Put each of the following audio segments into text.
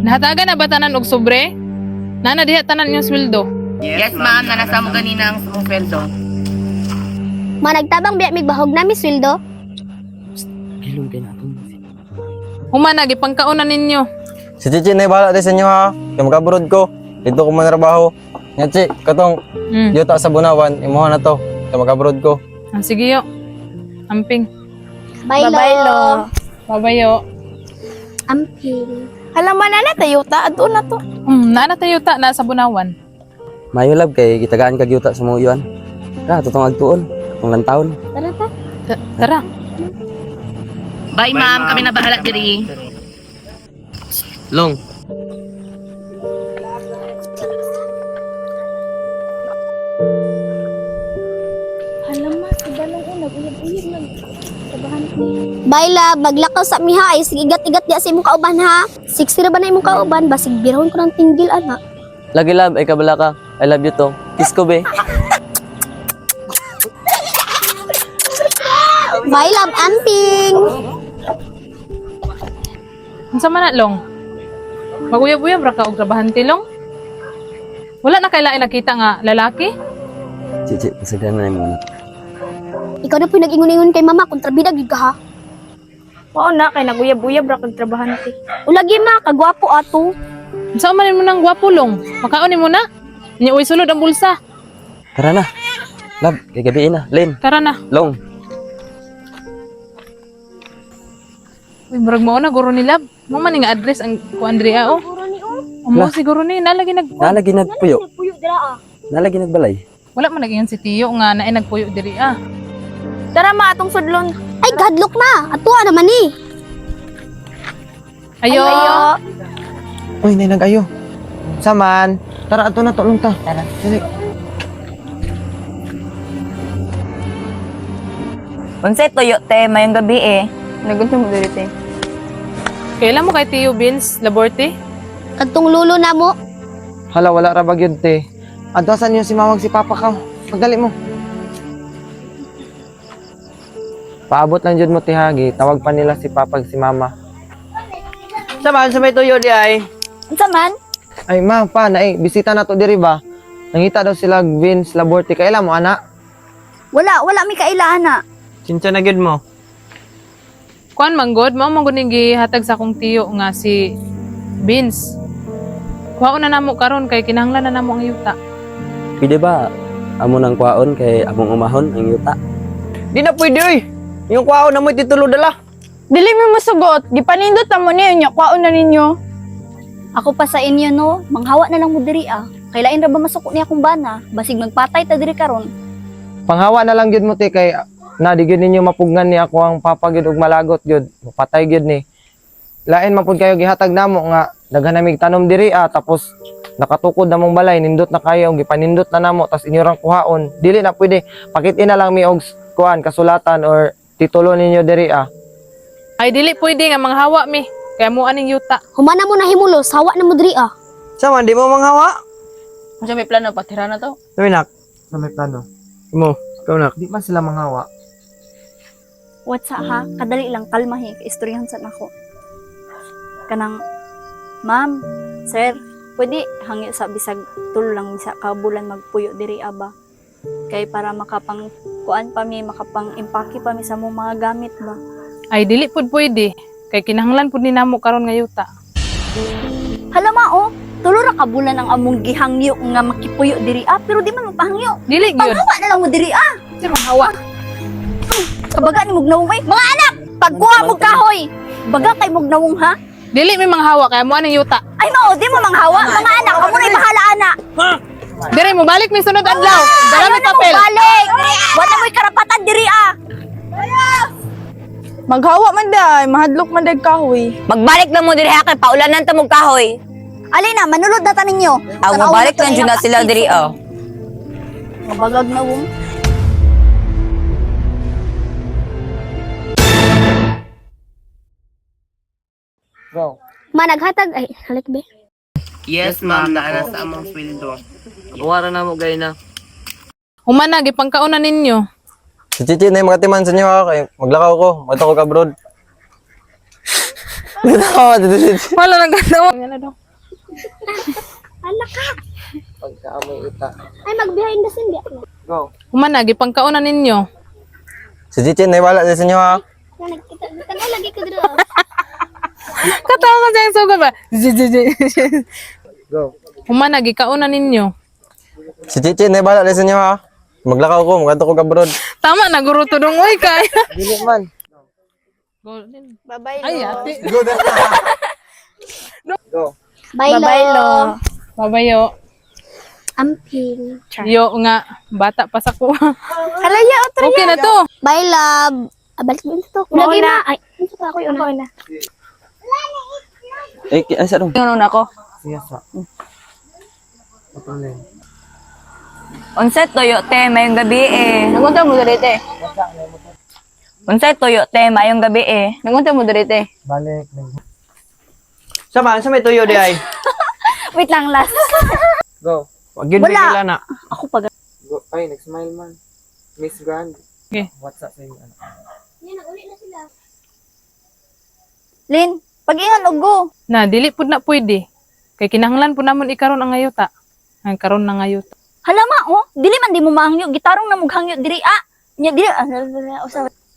Nahatagan na ba tanan og sobre? Nana diha tanan yung sweldo. Yes, ma'am. Nanasa mo ganina ang sweldo. Managtabang biya mig bahog na mi sweldo. Hilong kayo natin. Humana gipangkaonan ninyo. Si Chichi na bahala din sa inyo ha. Kaya mag-abroad ko. Dito ko manarabaho. Nga Chi, katong yuta sa Bunawan, imuha na to. Kaya mag-abroad ko. Sige yo. Amping. Baylo. Babaylo. Babayo. Amping. Halaman na tayo ta. Adto na to. Nana tayo ta na sa Bunawan. Mayo lab kay gitagaan kag yuta sa mga yuan. Ra tutong agtuon, tutong lantawon. Tara ta. Tara. Bye, ma'am. Kami na bahala diri. Long. Halaman sa dalong una uyab-uyab na. Tabahan ko. Bayla, baglakaw sa miha ay sige igat-igat diya sa imong kauban ha. Siksira ba na imong kauban basig birahon ko ng tinggil ana. Lagi lab ay kabala ka. I love you to. Kiss ko be. Bayla, amping. Unsa man na long? Maguyab-uyab ra ka og trabahante long? Wala na kailangan nakita nga lalaki? Chichi, pasagdan na mo na. Ikaw na po nag-ingon-ingon kay mama kung trabida gid ka ha. Oo na kay naguyab-uyab ra kag trabahante. Ulagi ma, kagwapo ato. Unsa man mo nang gwapo long? Makaon mo na. Nya uy sulod ang bulsa. Tara na. Lab, kay gabiin na. Len, Tara na. long. Uy, murag mo na guro ni Lab. Mo man nga address ang ko Andrea oh. Amo siguro ni nalagi nag Nalagi nagpuyo. Puyo dira ah. Nalagi nagbalay. wala man naging si Tiyo nga naay nagpuyo diri ah. Tara ma atong sudlon. Ay, gadlok na. Atuwa naman ni. Ayo. Uy, nay nag-ayo. Saman. Tara, ato na, tulong ta. Tara. Dali. Unsay tuyo, te. Mayong gabi eh. Nagunsa mo diri te. Kailan mo kay Tiyo Vince Laborte? Kadtong lulo na mo. Hala, wala ra ba yun, te? Adwasan niyo si mamag si papa ka. Pagdali mo. Paabot lang dyan mo, tihagi. Tawag pa nila si papa si mama. Saman, sa may tuyo di ay. Unsa man? Ay, ma, pa, naay, bisita na to diri ba? Nangita daw sila Vince Laborte. Kailan mo, ana? Wala mi kailaan na. Sincha na gid mo. Kuan manggod, mao manggod ning gihatag sa akong tiyo nga si Vince. Kuhaon na namo karon kay kinahanglan na namo ang yuta. Pwede ba? Amo nang kwaon kay among umahon ang yuta. Di na pwede, oy. Yung kwao na mo titulo dala. Dili mo masugot. Gipanindot ta mo niyo nya kwaon na ninyo. Ako pa sa inyo no, manghawa na lang mo diri ah. Kailain ra ba masuko niya akong bana? Basig magpatay ta diri karon. Panghawa na lang gyud mo, te, kay na di gyud ninyo mapugnan ni ako ang papa gyud ug malagot gyud. Patay gyud ni. Lain man pud kayo gihatag namo nga daghan namig tanom diri tapos nakatukod na mong balay nindot na kayo gipanindot na namo tas inyo rang kuhaon. Dili na pwede. Pakit-in na lang mi og kuan kasulatan or titulo ninyo diri Ay dili pwede nga manghawa mi. Kaya mo aning yuta. Humana mo na himulo, sawa na mo diri ah. Sama di mo manghawa? Unsa may plano patira na to? Uy nak, sa may plano. Mo, ikaw nak, di man sila manghawa. What's ha? Kadali lang kalmahi kay istoryahan sa nako. Kanang ma'am, sir, pwede hangi sa bisag tulo lang bisa ka bulan magpuyo diri aba. Kay para makapang kuan pa mi, makapang impake pa mi sa mong mga gamit ba. Ay dili pud pwede. Kay kinahanglan pud ni namo karon nga yuta. Hala mao, tulo ra ka bulan ang among gihangyo nga makipuyo diri pero di man magpahangyo. Dili gyud. Panghawa na lang mo diri Sir manghawa. Kabaga ni mugnawong ay mga anak, pagkuha mo kahoy. Baga kay mugnawong ha? Dili mi manghawa kaya mo aning yuta. Ay mao, di mo manghawa. Mga anak, amo na bahala ana. Dire mo balik mi sunod adlaw. Dala mi Ayaw na mo papel. balik. Wala mo'y karapatan diri Maghawa man day, mahadlok man day kahoy. Magbalik lang mo diri ha kay paulanan ta mong kahoy. Alina, manulod na ta ninyo. Aw mabalik lang jud na sila diri oh. Mabagag na wong. Go. Managhatag ay halik be. Yes, ma'am. Naana sa among sweldo. Buwara na mo gay na. Humana gipangkaonan ninyo. Si Chichi na yung makatiman sa inyo ha, kay maglakaw ko, mato ko abroad. Tawa dito si. Wala nang ganda. Yan na daw. Pagkaamoy uta. Ay, mag-behind the scene, Go. Humana, gipangkauna ninyo. Si Chichi, naiwala din sa inyo ha. Nagkita lagi ko dito. Katawa ko dyan, sugod ba? Go. Humana, gikauna ninyo. Si Chichi, naiwala din sa inyo ha. Maglakaw ko, maganto ko kabrod. Tama, naguro to dong, uy, kay. Dili man. Bye-bye, Ay, lo. ate. Go. Bye-bye, lo. Babayo. Amping. Yo nga, bata pa sa ko. Halaya, otra. Okay na to. Bye, love. Balik mo ito. Lagi na. Ay, ito pa ako yun. Ako na. Eh, ano sa dong? Yung una ko. Siya sa. Patuloy. Unset toyo te, mayong gabi eh. Nagunta mo dito eh. Unset toyo te, mayong gabi eh. Nagunta mo dito eh. Balik. Sama, sa may tuyo di ay. Wait lang, last. Go. Wag yun Wala. bigla na. Ako pag... Go. Ay, nag-smile man. Miss Grand. Okay. What's up sa inyo? Ano? Lin, pag-ingan og go. Na, dili pud na pwede. Kay kinahanglan po namon ikaron ang ngayuta. Ang karon na ngayuta. Halama, oh. Dili man di mo mahangyo. Gitarong na mughangyo diri, ah. Nya, dili,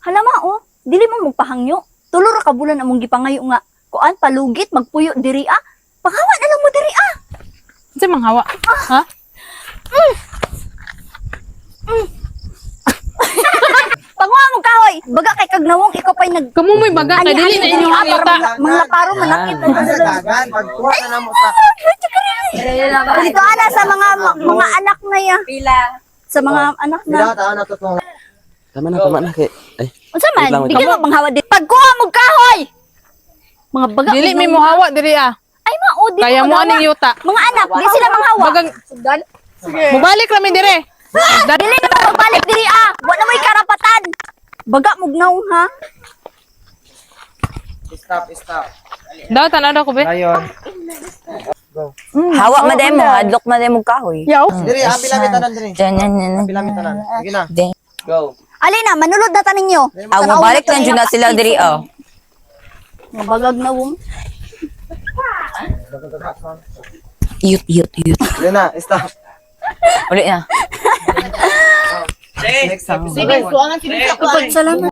halama, oh. Dili mo magpahangyo. Tulo ra ka bulan among gipangayo nga. Kuan, palugit, magpuyo diri, ah. Panghawa na lang mo diri, ah. Sa manghawa. Ha? Panghawa mo kahoy. Baga kay kagnawong ikaw pa'y nag... Kamo mo'y baga kay dili na inyong ah, ngayuta. para mga paro manakit. Dagan, pagkuha na namo sa... Dito ana sa mga anak na ya. Sa mga anak na. Bila taon na tutong. Tama na. Kay, ay, Unsa man, Wait lang, wait bigyan mo panghawa diri. Pagkuha mo kahoy. Mga baga. Dili may mohawa diri ah. Ay mao di Kaya mo maghawa. aning yuta. Mga anak, di sila manghawa. Bagang mubalik ra mi dire. Dili na mo magbalik diri ah. Wa na mo'y karapatan. Baga mugnaw ha. Stop. Daw tanaw daw ko be. Ayon. Hawa maday mo, hadlok maday mo kahoy. Yaw. Diri, apila tanan diri. Yan. Apila tanan. Sige na. Ding. Go. Alina, manulod na tanin nyo. Ang mabalik lang dyan na sila diri oh. Mga bagag na wong. Yut. Yun na, stop. Uli na. Next episode. Salamat.